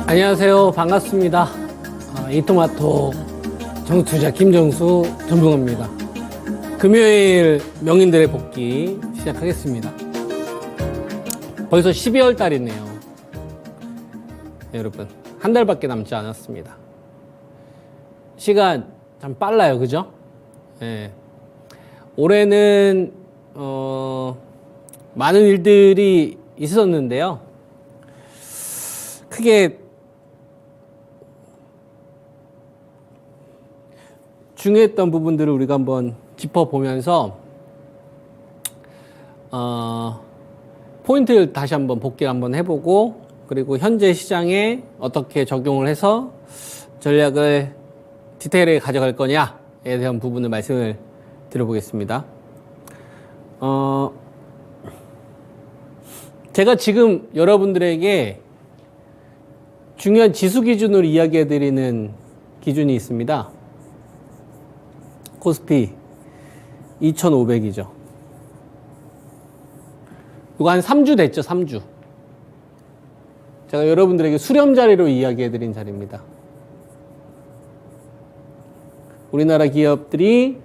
안녕하세요. 반갑습니다. 이토마토 정투자 김정수 전문가입니다. 금요일 명인들의 복귀 시작하겠습니다. 벌써 12월 달이네요. 네, 여러분, 한 달밖에 남지 않았습니다. 시간 참 빨라요, 그죠? 네. 올해는 많은 일들이 있었는데요. 크게 중요했던 부분들을 우리가 한번 짚어보면서 포인트를 다시 한번 복기를 한번 해보고, 그리고 현재 시장에 어떻게 적용을 해서 전략을 디테일하게 가져갈 거냐에 대한 부분을 말씀을 드려보겠습니다. 제가 지금 여러분들에게 중요한 지수 기준으로 이야기해 드리는 기준이 있습니다. 코스피 2500이죠. 이거 한 3주 됐죠, 3주. 제가 여러분들에게 수렴 자리로 이야기해 드린 자리입니다. 우리나라 기업들이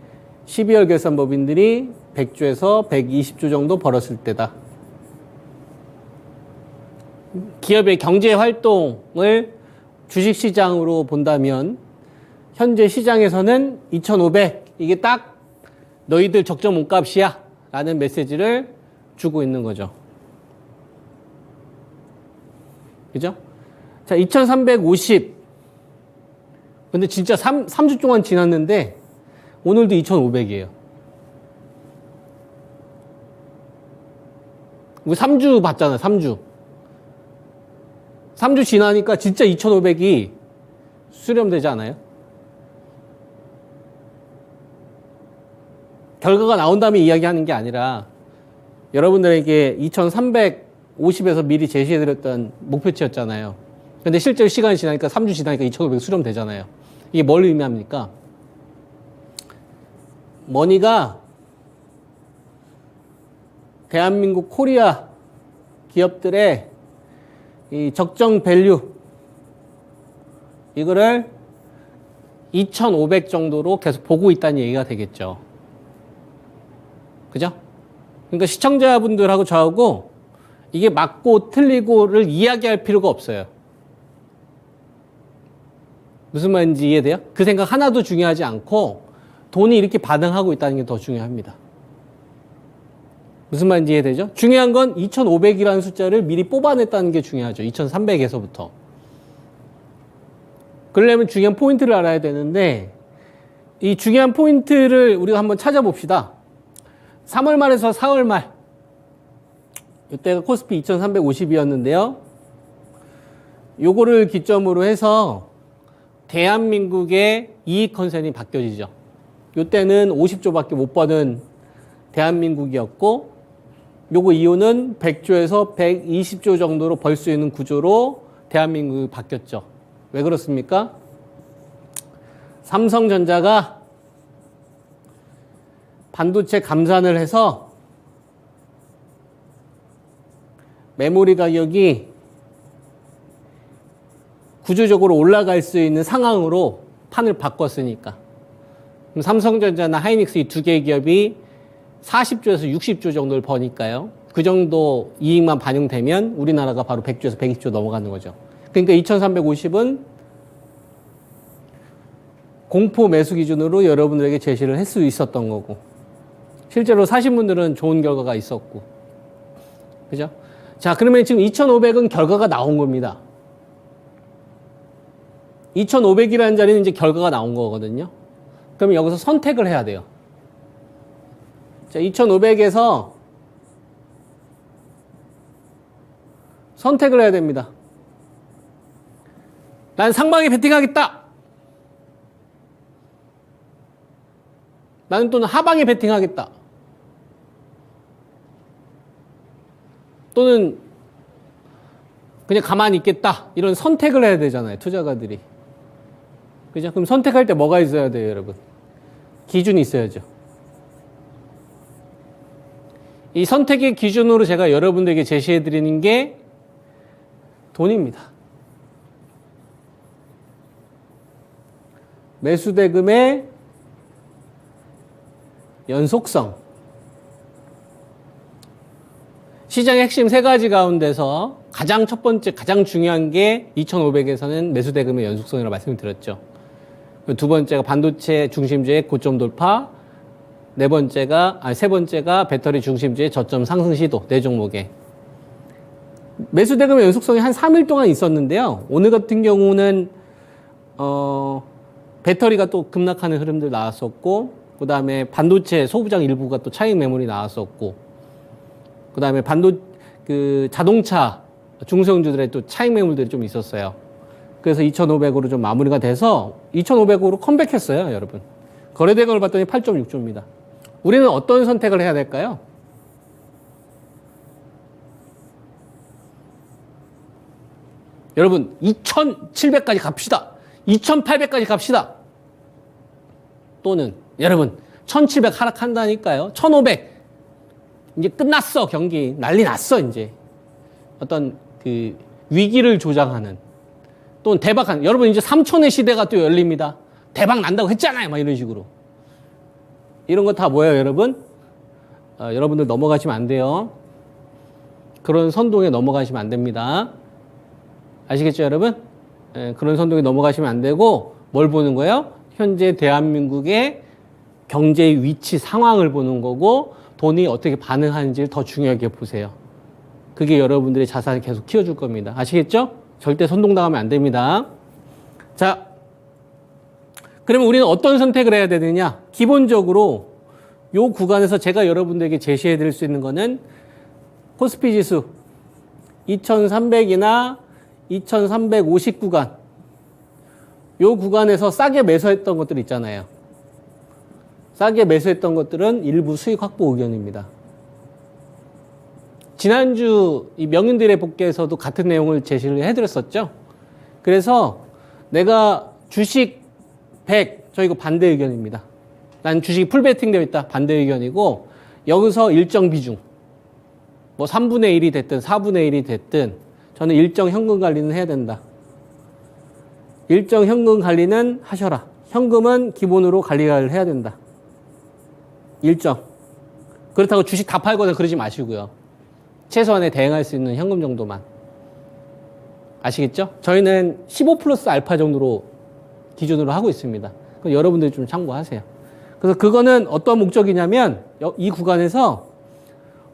12월 결산법인들이 100조에서 120조 정도 벌었을 때다. 기업의 경제 활동을 주식시장으로 본다면 현재 시장에서는 2500, 이게 딱 너희들 적정 몸값이야 라는 메시지를 주고 있는 거죠. 그죠? 자, 2350. 근데 진짜 3주 동안 지났는데 오늘도 2500이에요. 우리 3주 봤잖아요, 3주. 3주 지나니까 진짜 2500이 수렴되지 않아요? 결과가 나온 다음에 이야기하는 게 아니라 여러분들에게 2350에서 미리 제시해드렸던 목표치였잖아요. 근데 실제로 시간이 지나니까 3주 지나니까 2500 수렴되잖아요. 이게 뭘 의미합니까? 머니가 대한민국 코리아 기업들의 이 적정 밸류, 이거를 2500 정도로 계속 보고 있다는 얘기가 되겠죠. 그죠? 그러니까 시청자분들하고 저하고 이게 맞고 틀리고를 이야기할 필요가 없어요. 무슨 말인지 이해돼요? 그 생각 하나도 중요하지 않고 돈이 이렇게 반응하고 있다는 게 더 중요합니다. 무슨 말인지 이해되죠? 중요한 건 2500이라는 숫자를 미리 뽑아냈다는 게 중요하죠. 2300에서부터. 그러려면 중요한 포인트를 알아야 되는데, 이 중요한 포인트를 우리가 한번 찾아봅시다. 3월 말에서 4월 말, 이때가 코스피 2350이었는데요. 요거를 기점으로 해서 대한민국의 이익 컨센이 바뀌어지죠. 요때는 50조밖에 못 버는 대한민국이었고, 요거 이후는 100조에서 120조 정도로 벌 수 있는 구조로 대한민국이 바뀌었죠. 왜 그렇습니까? 삼성전자가 반도체 감산을 해서 메모리 가격이 구조적으로 올라갈 수 있는 상황으로 판을 바꿨으니까. 그럼 삼성전자나 하이닉스 이 두 개의 기업이 40조에서 60조 정도를 버니까요. 그 정도 이익만 반영되면 우리나라가 바로 100조에서 120조 넘어가는 거죠. 그러니까 2350은 공포 매수 기준으로 여러분들에게 제시를 할 수 있었던 거고, 실제로 사신 분들은 좋은 결과가 있었고, 그죠? 자, 그러면 지금 2500은 결과가 나온 겁니다. 2500이라는 자리는 이제 결과가 나온 거거든요. 그러면 여기서 선택을 해야 돼요. 자, 2500에서 선택을 해야 됩니다. 난 상방에 베팅하겠다. 나는 또는 하방에 베팅하겠다. 또는 그냥 가만히 있겠다. 이런 선택을 해야 되잖아요, 투자가들이. 그죠? 그럼 선택할 때 뭐가 있어야 돼요, 여러분? 기준이 있어야죠. 이 선택의 기준으로 제가 여러분들에게 제시해 드리는 게 돈입니다. 매수 대금의 연속성. 시장의 핵심 세 가지 가운데서 가장 첫 번째, 가장 중요한 게 2500에서는 매수 대금의 연속성이라고 말씀을 드렸죠. 두 번째가 반도체 중심주의 고점 돌파, 세 번째가 배터리 중심주의 저점 상승 시도, 네 종목에. 매수 대금의 연속성이 한 3일 동안 있었는데요. 오늘 같은 경우는, 배터리가 또 급락하는 흐름들 나왔었고, 그 다음에 반도체 소부장 일부가 또 차익 매물이 나왔었고, 그 다음에 자동차 중소형주들의 또 차익 매물들이 좀 있었어요. 그래서 2,500으로 좀 마무리가 돼서 2,500으로 컴백했어요, 여러분. 거래대금을 봤더니 8.6조입니다. 우리는 어떤 선택을 해야 될까요? 여러분, 2,700까지 갑시다. 2,800까지 갑시다. 또는 여러분, 1,700 하락한다니까요. 1,500. 이제 끝났어, 경기. 난리 났어, 이제. 어떤 그 위기를 조장하는. 또는 대박한. 여러분, 이제 3천의 시대가 또 열립니다. 대박 난다고 했잖아요. 막 이런 식으로. 이런 거 다 뭐예요, 여러분? 여러분들 넘어가시면 안 돼요. 그런 선동에 넘어가시면 안 됩니다. 아시겠죠, 여러분? 그런 선동에 넘어가시면 안 되고, 뭘 보는 거예요? 현재 대한민국의 경제 위치 상황을 보는 거고, 돈이 어떻게 반응하는지를 더 중요하게 보세요. 그게 여러분들의 자산을 계속 키워줄 겁니다. 아시겠죠? 절대 선동당하면 안 됩니다. 자, 그러면 우리는 어떤 선택을 해야 되느냐? 기본적으로 요 구간에서 제가 여러분들에게 제시해 드릴 수 있는 거는 코스피 지수 2300이나 2350 구간, 요 구간에서 싸게 매수했던 것들 있잖아요. 싸게 매수했던 것들은 일부 수익 확보 의견입니다. 지난주 이 명인들의 복귀에서도 같은 내용을 제시를 해드렸었죠. 그래서 내가 주식 100, 저 이거 반대 의견입니다. 난 주식이 풀베팅 되어 있다. 반대 의견이고, 여기서 일정 비중, 뭐 3분의 1이 됐든 4분의 1이 됐든 저는 일정 현금 관리는 해야 된다. 일정 현금 관리는 하셔라. 현금은 기본으로 관리를 해야 된다. 일정. 그렇다고 주식 다 팔거나 그러지 마시고요. 최소한에 대응할 수 있는 현금 정도만. 아시겠죠? 저희는 15 플러스 알파 정도로 기준으로 하고 있습니다. 그럼 여러분들이 좀 참고하세요. 그래서 그거는 어떤 목적이냐면 이 구간에서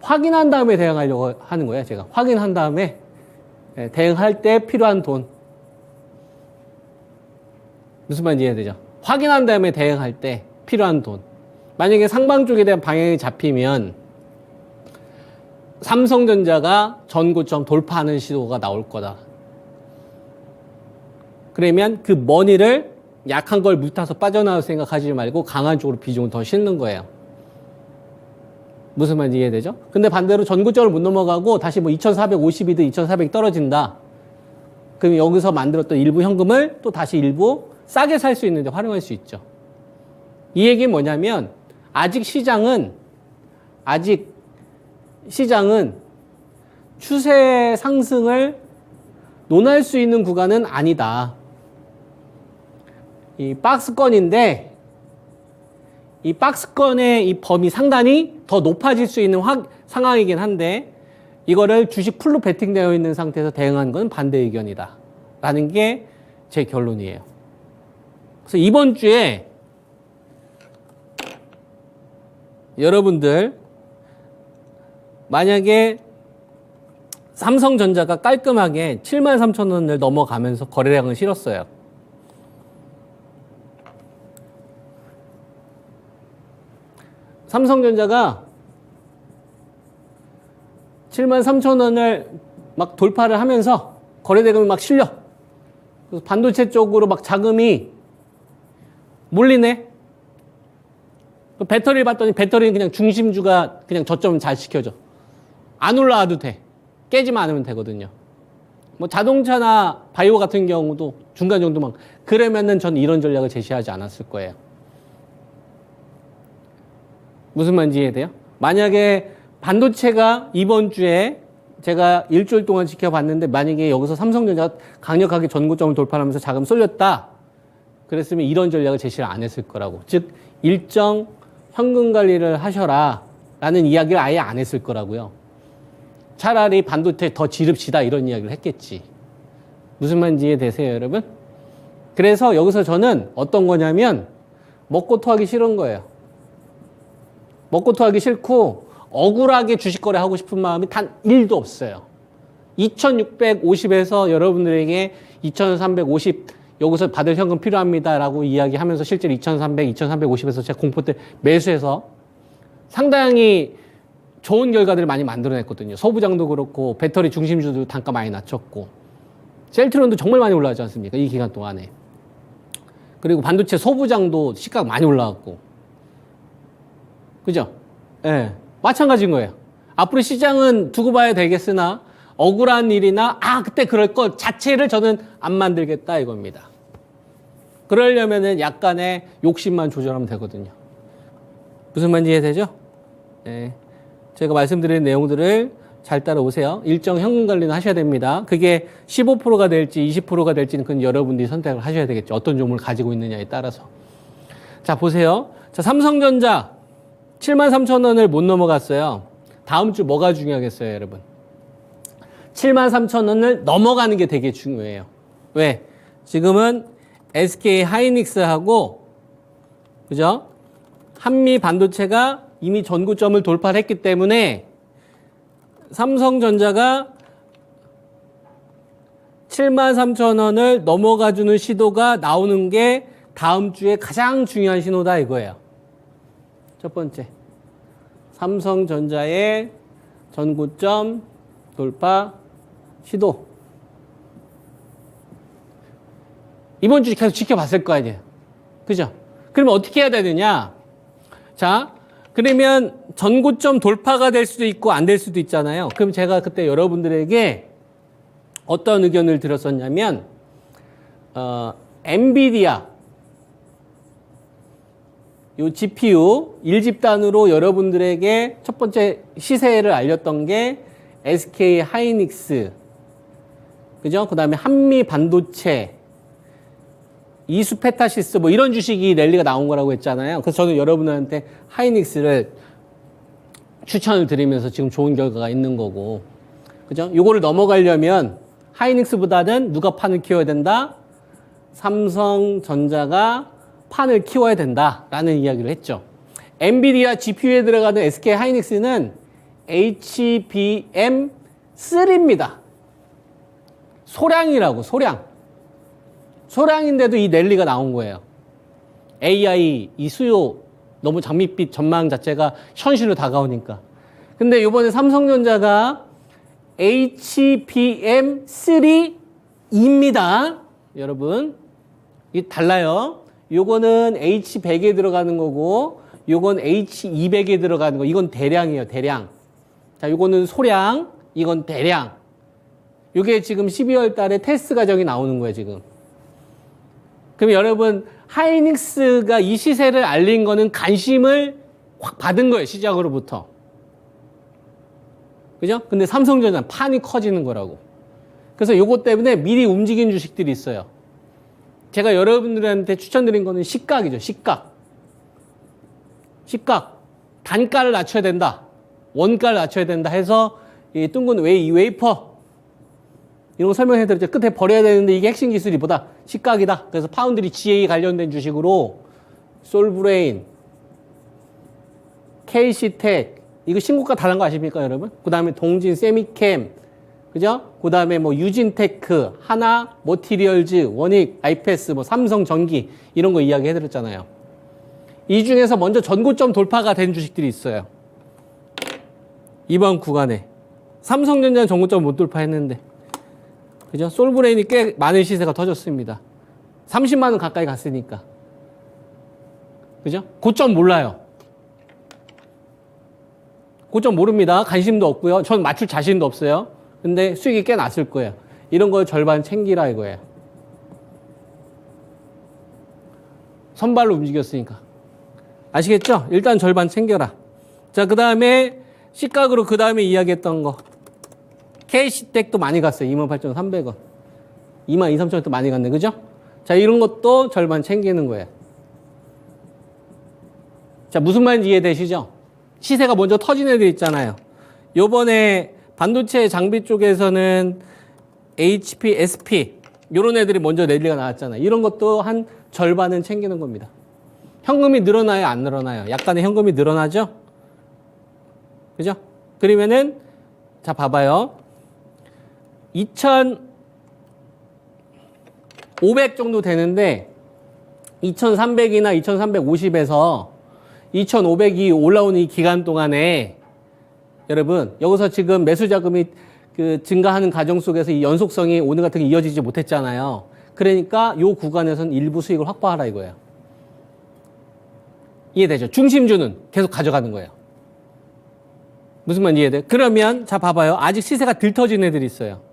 확인한 다음에 대응하려고 하는 거예요. 제가 확인한 다음에 대응할 때 필요한 돈. 무슨 말인지 이해되죠? 확인한 다음에 대응할 때 필요한 돈. 만약에 상방 쪽에 대한 방향이 잡히면 삼성전자가 전고점 돌파하는 시도가 나올 거다. 그러면 그 머니를 약한 걸 물타서 빠져나올 생각하지 말고 강한 쪽으로 비중을 더 싣는 거예요. 무슨 말인지 이해되죠? 근데 반대로 전고점을 못 넘어가고 다시 뭐 2450이든 2400 떨어진다. 그럼 여기서 만들었던 일부 현금을 또 다시 일부 싸게 살 수 있는데 활용할 수 있죠. 이 얘기는 뭐냐면 아직 시장은 추세 상승을 논할 수 있는 구간은 아니다. 이 박스권인데 이 박스권의 이 범위 상단이 더 높아질 수 있는 상황이긴 한데 이거를 주식 풀로 베팅되어 있는 상태에서 대응하는 건 반대 의견이다. 라는 게 제 결론이에요. 그래서 이번 주에 여러분들 만약에 삼성전자가 깔끔하게 73,000원을 넘어가면서 거래량을 실었어요. 삼성전자가 73,000원을 막 돌파를 하면서 거래대금이 막 실려. 그래서 반도체 쪽으로 막 자금이 몰리네. 배터리를 봤더니 배터리는 그냥 중심주가 그냥 저점 잘 지켜줘. 안 올라와도 돼. 깨지만 않으면 되거든요. 뭐 자동차나 바이오 같은 경우도 중간 정도만. 그러면은 전 이런 전략을 제시하지 않았을 거예요. 무슨 말인지 이해돼요? 만약에 반도체가 이번 주에 제가 일주일 동안 지켜봤는데 만약에 여기서 삼성전자가 강력하게 전고점을 돌파하면서 자금 쏠렸다. 그랬으면 이런 전략을 제시를 안 했을 거라고. 즉 일정 현금 관리를 하셔라 라는 이야기를 아예 안 했을 거라고요. 차라리 반도체 더 지릅시다 이런 이야기를 했겠지. 무슨 말인지 이해되세요, 여러분? 그래서 여기서 저는 어떤 거냐면 먹고 토하기 싫은 거예요. 먹고 토하기 싫고 억울하게 주식 거래하고 싶은 마음이 단 1도 없어요. 2650에서 여러분들에게 2350 여기서 받을 현금 필요합니다라고 이야기하면서 실제로 2300, 2350에서 제가 공포 때 매수해서 상당히 좋은 결과들을 많이 만들어냈거든요. 소부장도 그렇고 배터리 중심주도 단가 많이 낮췄고 셀트론도 정말 많이 올라가지 않습니까? 이 기간 동안에. 그리고 반도체 소부장도 시가가 많이 올라갔고. 그죠? 예. 네. 마찬가지인 거예요. 앞으로 시장은 두고 봐야 되겠으나 억울한 일이나 그때 그럴 것 자체를 저는 안 만들겠다 이겁니다. 그러려면은 약간의 욕심만 조절하면 되거든요. 무슨 말인지 이해되죠? 네. 제가 말씀드린 내용들을 잘 따라오세요. 일정 현금 관리는 하셔야 됩니다. 그게 15%가 될지 20%가 될지는 그건 여러분들이 선택을 하셔야 되겠죠. 어떤 종목을 가지고 있느냐에 따라서. 자, 보세요. 자, 삼성전자 73,000원을 못 넘어갔어요. 다음 주 뭐가 중요하겠어요, 여러분? 73,000원을 넘어가는 게 되게 중요해요. 왜? 지금은 SK 하이닉스하고, 그죠? 한미 반도체가 이미 전고점을 돌파를 했기 때문에 삼성전자가 73,000원을 넘어가주는 시도가 나오는 게 다음 주에 가장 중요한 신호다 이거예요. 첫 번째, 삼성전자의 전고점 돌파 시도. 이번 주 계속 지켜봤을 거 아니에요. 그죠? 그러면 어떻게 해야 되느냐? 자, 그러면 전고점 돌파가 될 수도 있고 안 될 수도 있잖아요. 그럼 제가 그때 여러분들에게 어떤 의견을 들었었냐면, 엔비디아, 요 GPU 1집단으로 여러분들에게 첫 번째 시세를 알렸던 게 SK 하이닉스, 그죠? 그 다음에 한미 반도체, 이수페타시스 뭐 이런 주식이 랠리가 나온 거라고 했잖아요. 그래서 저는 여러분한테 하이닉스를 추천을 드리면서 지금 좋은 결과가 있는 거고, 그죠? 요거를 넘어가려면 하이닉스보다는 누가 판을 키워야 된다? 삼성전자가 판을 키워야 된다라는 이야기를 했죠. 엔비디아 GPU에 들어가는 SK 하이닉스는 HBM3입니다. 소량이라고, 소량. 소량인데도 이 랠리가 나온 거예요. AI, 이 수요, 너무 장밋빛 전망 자체가 현실로 다가오니까. 근데 이번에 삼성전자가 HBM3입니다. 여러분. 이게 달라요. 요거는 H100에 들어가는 거고, 요건 H200에 들어가는 거. 이건 대량이에요, 대량. 자, 요거는 소량, 이건 대량. 요게 지금 12월 달에 테스트 과정이 나오는 거예요, 지금. 그럼 여러분, 하이닉스가 이 시세를 알린 거는 관심을 확 받은 거예요, 시작으로부터. 그죠? 근데 삼성전자는 판이 커지는 거라고. 그래서 요것 때문에 미리 움직인 주식들이 있어요. 제가 여러분들한테 추천드린 거는 시각이죠, 시각. 시각. 단가를 낮춰야 된다. 원가를 낮춰야 된다 해서 이 둥근 웨이퍼. 이런 거 설명해드렸죠. 끝에 버려야 되는데 이게 핵심 기술이 뭐다? 시각이다. 그래서 파운드리 GA 관련된 주식으로 솔브레인, KC텍, 이거 신고가 다른 거 아십니까, 여러분? 그 다음에 동진 세미캠, 그죠? 그 다음에 뭐 유진테크, 하나, 모티리얼즈, 원익, 아이패스, 뭐 삼성전기 이런 거 이야기 해드렸잖아요. 이 중에서 먼저 전고점 돌파가 된 주식들이 있어요. 이번 구간에. 삼성전자는 전고점 못 돌파했는데. 그죠? 솔브레인이 꽤 많은 시세가 터졌습니다. 30만 원 가까이 갔으니까. 그죠? 고점 몰라요. 고점 모릅니다. 관심도 없고요. 전 맞출 자신도 없어요. 근데 수익이 꽤 났을 거예요. 이런 거 절반 챙기라 이거예요. 선발로 움직였으니까. 아시겠죠? 일단 절반 챙겨라. 자, 그 다음에 시각으로 그 다음에 이야기했던 거. KC텍도 많이 갔어요. 28,300원. 22,000원도 많이 갔네. 그죠? 자, 이런 것도 절반 챙기는 거예요. 자, 무슨 말인지 이해되시죠? 시세가 먼저 터진 애들 있잖아요. 요번에 반도체 장비 쪽에서는 HP, SP 요런 애들이 먼저 랠리가 나왔잖아요. 이런 것도 한 절반은 챙기는 겁니다. 현금이 늘어나요? 안 늘어나요? 약간의 현금이 늘어나죠? 그죠? 그러면은 자, 봐봐요. 2,500 정도 되는데 2,300이나 2,350에서 2,500이 올라오는 이 기간 동안에 여러분 여기서 지금 매수 자금이 그 증가하는 과정 속에서 이 연속성이 오늘 같은 게 이어지지 못했잖아요. 그러니까 요 구간에서는 일부 수익을 확보하라 이거예요. 이해되죠? 중심주는 계속 가져가는 거예요. 무슨 말인지 이해돼? 그러면 자 봐봐요. 아직 시세가 덜 터진 애들이 있어요.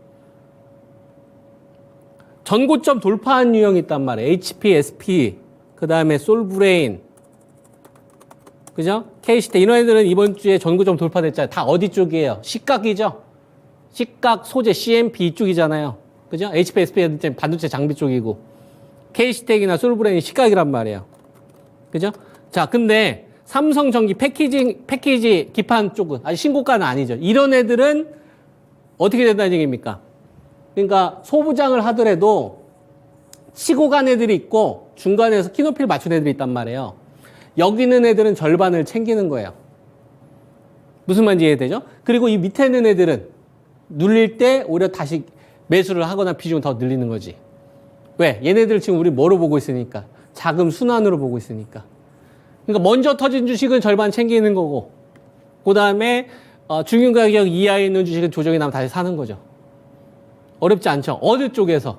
전고점 돌파한 유형이 있단 말이에요. HP, SP, 그 다음에 솔브레인, 그죠? KC텍 이런 애들은 이번 주에 전고점 돌파됐잖아요. 다 어디 쪽이에요? 시각이죠? 시각, 소재, CMP 이쪽이잖아요. 그죠? HP, SP는 반도체 장비 쪽이고 KC텍이나 솔브레인이 시각이란 말이에요. 그죠? 자, 근데 삼성전기 패키지 기판 쪽은 아직 신고가는 아니죠. 이런 애들은 어떻게 된다는 얘기입니까? 그러니까 소부장을 하더라도 치고 간 애들이 있고 중간에서 키높이를 맞춘 애들이 있단 말이에요. 여기 있는 애들은 절반을 챙기는 거예요. 무슨 말인지 이해되죠? 그리고 이 밑에 있는 애들은 눌릴 때 오히려 다시 매수를 하거나 비중을 더 늘리는 거지. 왜? 얘네들 지금 우리 뭐로 보고 있으니까? 자금 순환으로 보고 있으니까. 그러니까 먼저 터진 주식은 절반 챙기는 거고 그 다음에 중요 가격 이하에 있는 주식은 조정이 나면 다시 사는 거죠. 어렵지 않죠? 어느 쪽에서?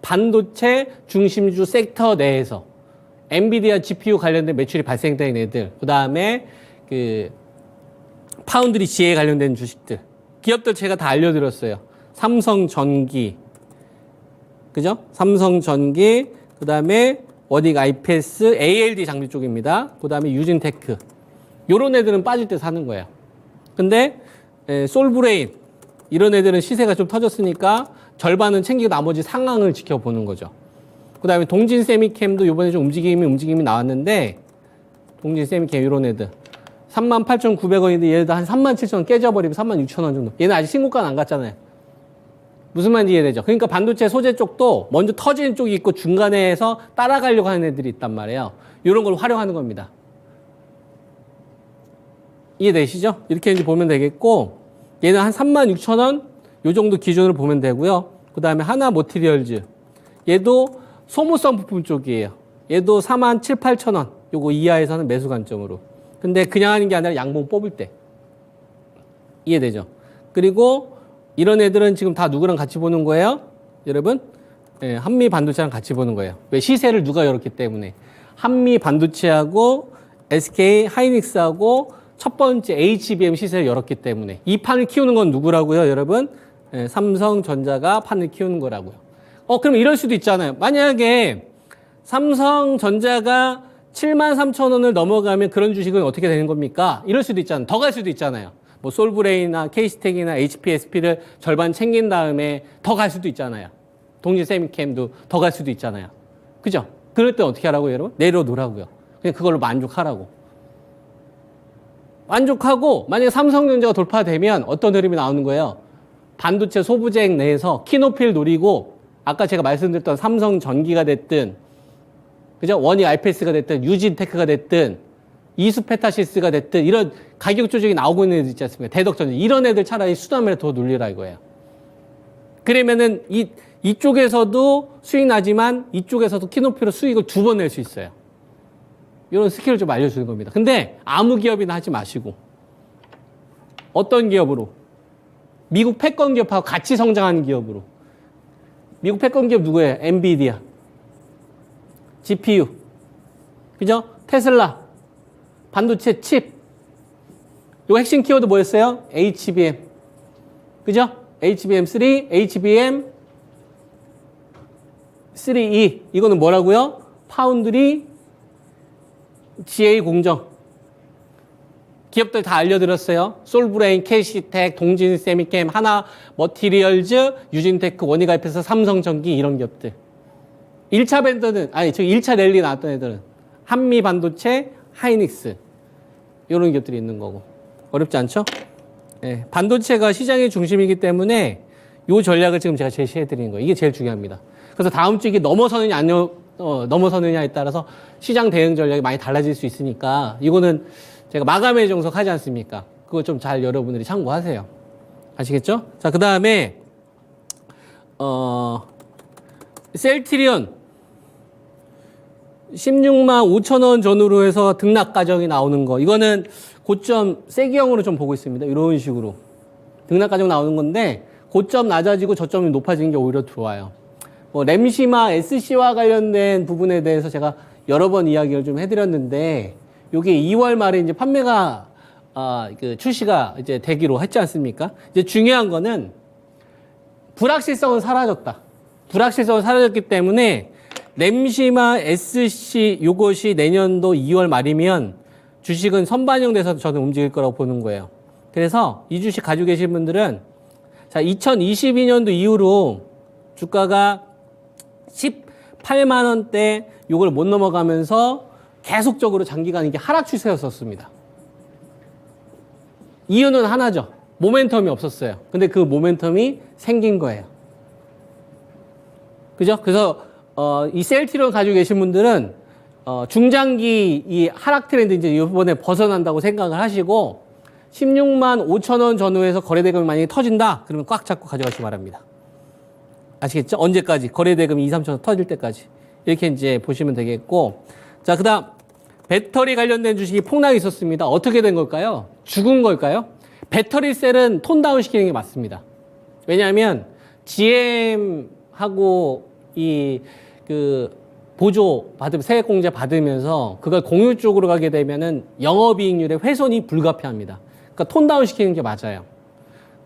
반도체 중심주 섹터 내에서 엔비디아 GPU 관련된 매출이 발생된 애들, 그 다음에 그 파운드리 지에 관련된 주식들, 기업들 제가 다 알려드렸어요. 삼성전기, 그죠? 삼성전기, 그 다음에 워딩 IPS, ALD 장비 쪽입니다. 그 다음에 유진테크, 요런 애들은 빠질 때 사는 거예요. 근데 솔브레인 이런 애들은 시세가 좀 터졌으니까 절반은 챙기고 나머지 상황을 지켜보는 거죠. 그 다음에 동진 세미캠도 이번에 좀 움직임이 나왔는데 동진 세미캠 이런 애들 38,900원인데 얘네도 한 37,000원 깨져버리면 36,000원 정도. 얘는 아직 신고가는 안 갔잖아요. 무슨 말인지 이해되죠? 그러니까 반도체 소재 쪽도 먼저 터지는 쪽이 있고 중간에서 따라가려고 하는 애들이 있단 말이에요. 이런 걸 활용하는 겁니다. 이해되시죠? 이렇게 이제 보면 되겠고 얘는 한 36,000원 요 정도 기준으로 보면 되고요. 그 다음에 하나 모티리얼즈 얘도 소모성 부품 쪽이에요. 얘도 47,000원 요거 이하에서는 매수 관점으로. 근데 그냥 하는 게 아니라 양봉 뽑을 때. 이해되죠? 그리고 이런 애들은 지금 다 누구랑 같이 보는 거예요? 여러분? 예, 한미 반도체랑 같이 보는 거예요. 왜? 시세를 누가 열었기 때문에. 한미 반도체하고 SK 하이닉스하고 첫 번째 HBM 시세를 열었기 때문에. 이 판을 키우는 건 누구라고요, 여러분? 예, 삼성전자가 판을 키우는 거라고요. 그럼 이럴 수도 있잖아요. 만약에 삼성전자가 73,000원을 넘어가면 그런 주식은 어떻게 되는 겁니까? 이럴 수도 있잖아요. 더 갈 수도 있잖아요. 뭐 솔브레인이나 KC텍이나 HP, SP를 절반 챙긴 다음에 더 갈 수도 있잖아요. 동진 세미캠도 더 갈 수도 있잖아요. 그죠? 그럴 때 어떻게 하라고요, 여러분? 내려놓으라고요. 그냥 그걸로 만족하라고. 만족하고 만약에 삼성전자가 돌파되면 어떤 흐름이 나오는 거예요? 반도체 소부쟁 내에서 키높이를 노리고 아까 제가 말씀드렸던 삼성전기가 됐든 그죠? 원익 IPS가 됐든 유진테크가 됐든 이수페타시스가 됐든 이런 가격 조정이 나오고 있는 애들 있지 않습니까? 대덕전지 이런 애들 차라리 수담에 더 눌리라 이거예요. 그러면은 이쪽에서도 수익 나지만 이쪽에서도 키높이로 수익을 2번 낼 수 있어요. 이런 스킬을 좀 알려주는 겁니다. 근데 아무 기업이나 하지 마시고 어떤 기업으로? 미국 패권 기업하고 같이 성장하는 기업으로. 미국 패권 기업 누구예요? 엔비디아, GPU, 그죠? 테슬라, 반도체 칩. 요 핵심 키워드 뭐였어요? HBM, 그죠? HBM3, HBM3E. 이거는 뭐라고요? 파운드리 GA 공정. 기업들 다 알려드렸어요. 솔브레인, 캐시텍, 동진 세미캠, 하나 머티리얼즈, 유진테크, 원희가입해서 삼성전기 이런 기업들. 1차 밴더는 아니 저 1차 랠리 나왔던 애들은 한미반도체, 하이닉스 이런 기업들이 있는 거고. 어렵지 않죠? 네, 반도체가 시장의 중심이기 때문에 이 전략을 지금 제가 제시해 드리는 거예요. 이게 제일 중요합니다. 그래서 다음 주에 넘어서느냐 안 넘어서느냐에 따라서 시장 대응 전략이 많이 달라질 수 있으니까 이거는 제가 마감의 정석 하지 않습니까? 그거 좀 잘 여러분들이 참고하세요. 아시겠죠? 자, 그 다음에 셀트리온 16만 5천 원 전후로 해서 등락 과정이 나오는 거. 이거는 고점 세기형으로 좀 보고 있습니다. 이런 식으로 등락 과정 나오는 건데 고점 낮아지고 저점이 높아지는 게 오히려 좋아요. 뭐 램시마 SC와 관련된 부분에 대해서 제가 여러 번 이야기를 좀 해드렸는데 요게 2월 말에 이제 판매가 그 출시가 이제 되기로 했지 않습니까? 이제 중요한 거는 불확실성은 사라졌다. 불확실성은 사라졌기 때문에 램시마 SC 요것이 내년도 2월 말이면 주식은 선반영돼서 저는 움직일 거라고 보는 거예요. 그래서 이 주식 가지고 계신 분들은 자 2022년도 이후로 주가가 18만 원대 요걸 못 넘어가면서 계속적으로 장기간 이게 하락 추세였었습니다. 이유는 하나죠. 모멘텀이 없었어요. 근데 그 모멘텀이 생긴 거예요. 그죠? 그래서 이 셀트리온 가지고 계신 분들은 중장기 이 하락 트렌드 이제 이번에 벗어난다고 생각을 하시고 16만 5천 원 전후에서 거래대금이 만약에 터진다 그러면 꽉 잡고 가져가시기 바랍니다. 아시겠죠? 언제까지? 거래대금이 2, 3천 원 터질 때까지 이렇게 이제 보시면 되겠고, 자 그다음 배터리 관련된 주식이 폭락이 있었습니다. 어떻게 된 걸까요? 죽은 걸까요? 배터리 셀은 톤다운 시키는 게 맞습니다. 왜냐하면 GM하고 그 보조 받으면 세액공제 받으면서 그걸 공유 쪽으로 가게 되면은 영업이익률의 훼손이 불가피합니다. 그러니까 톤다운 시키는 게 맞아요.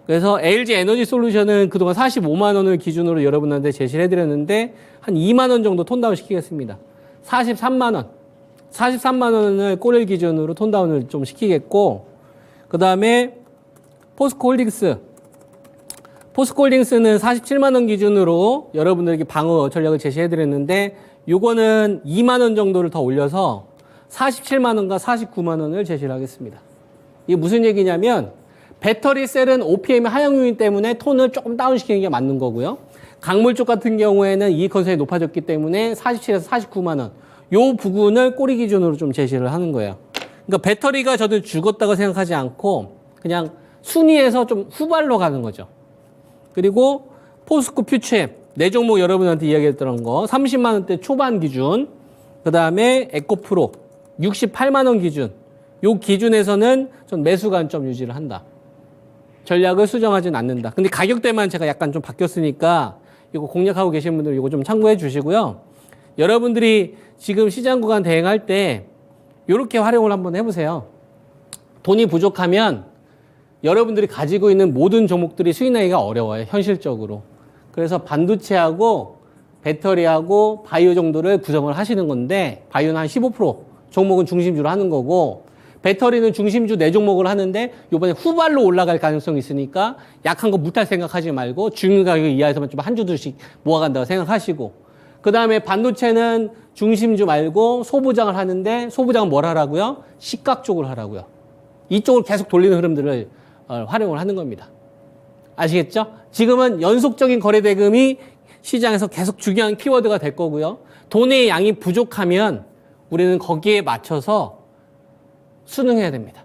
그래서 LG 에너지 솔루션은 그동안 45만 원을 기준으로 여러분한테 제시를 해드렸는데 한 2만 원 정도 톤다운 시키겠습니다. 43만 원. 43만 원을 꼬릴 기준으로 톤다운을 좀 시키겠고, 그 다음에 포스코홀딩스. 포스코홀딩스는 47만 원 기준으로 여러분들에게 방어 전략을 제시해드렸는데 요거는 2만 원 정도를 더 올려서 47만 원과 49만 원을 제시를 하겠습니다. 이게 무슨 얘기냐면 배터리 셀은 OPM이 하향 요인 때문에 톤을 조금 다운시키는 게 맞는 거고요. 강물 쪽 같은 경우에는 이익 컨셉이 높아졌기 때문에 47에서 49만 원. 요 부분을 꼬리 기준으로 좀 제시를 하는 거예요. 그러니까 배터리가 저도 죽었다고 생각하지 않고 그냥 순위에서 좀 후발로 가는 거죠. 그리고 포스코 퓨처엠, 네 종목 여러분한테 이야기했던 거 30만 원대 초반 기준, 그 다음에 에코프로 68만 원 기준, 요 기준에서는 전 매수 관점 유지를 한다. 전략을 수정하진 않는다. 근데 가격대만 제가 약간 좀 바뀌었으니까 이거 공략하고 계신 분들 이거 좀 참고해 주시고요. 여러분들이 지금 시장 구간 대응할 때 이렇게 활용을 한번 해보세요. 돈이 부족하면 여러분들이 가지고 있는 모든 종목들이 수익 나기가 어려워요. 현실적으로. 그래서 반도체하고 배터리하고 바이오 정도를 구성을 하시는 건데 바이오는 한 15%, 종목은 중심주로 하는 거고 배터리는 중심주 4종목을 하는데 이번에 후발로 올라갈 가능성이 있으니까 약한 거 무탈 생각하지 말고 중요 가격 이하에서만 좀 한 주씩 모아간다고 생각하시고, 그 다음에 반도체는 중심주 말고 소부장을 하는데 소부장은 뭘 하라고요? 시각 쪽을 하라고요. 이쪽을 계속 돌리는 흐름들을 활용을 하는 겁니다. 아시겠죠? 지금은 연속적인 거래대금이 시장에서 계속 중요한 키워드가 될 거고요. 돈의 양이 부족하면 우리는 거기에 맞춰서 순응해야 됩니다.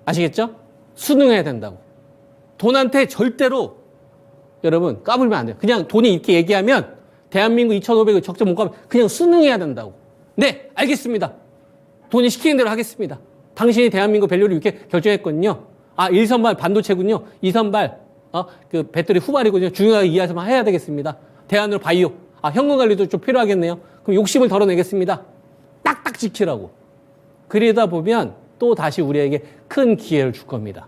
아시겠죠? 순응해야 된다고. 돈한테 절대로 여러분 까불면 안 돼요. 그냥 돈이 이렇게 얘기하면 대한민국 2,500을 적정 못 가면 그냥 순응해야 된다고. 네, 알겠습니다. 돈이 시키는 대로 하겠습니다. 당신이 대한민국 밸류를 이렇게 결정했거든요. 아, 1선발 반도체군요. 2선발 그 배터리 후발이군요. 중요하게 이해해서만 해야 되겠습니다. 대안으로 바이오. 아, 현금 관리도 좀 필요하겠네요. 그럼 욕심을 덜어내겠습니다. 딱딱 지키라고. 그러다 보면 또 다시 우리에게 큰 기회를 줄 겁니다.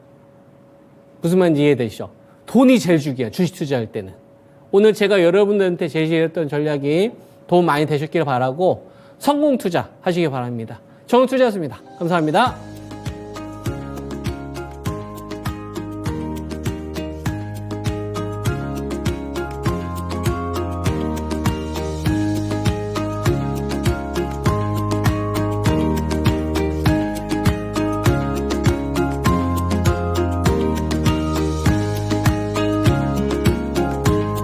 무슨 말인지 이해되시죠? 돈이 제일 중요해요. 주식 투자할 때는. 오늘 제가 여러분들한테 제시했던 전략이 도움 많이 되셨길 바라고 성공 투자 하시기 바랍니다. 정투자였습니다. 감사합니다.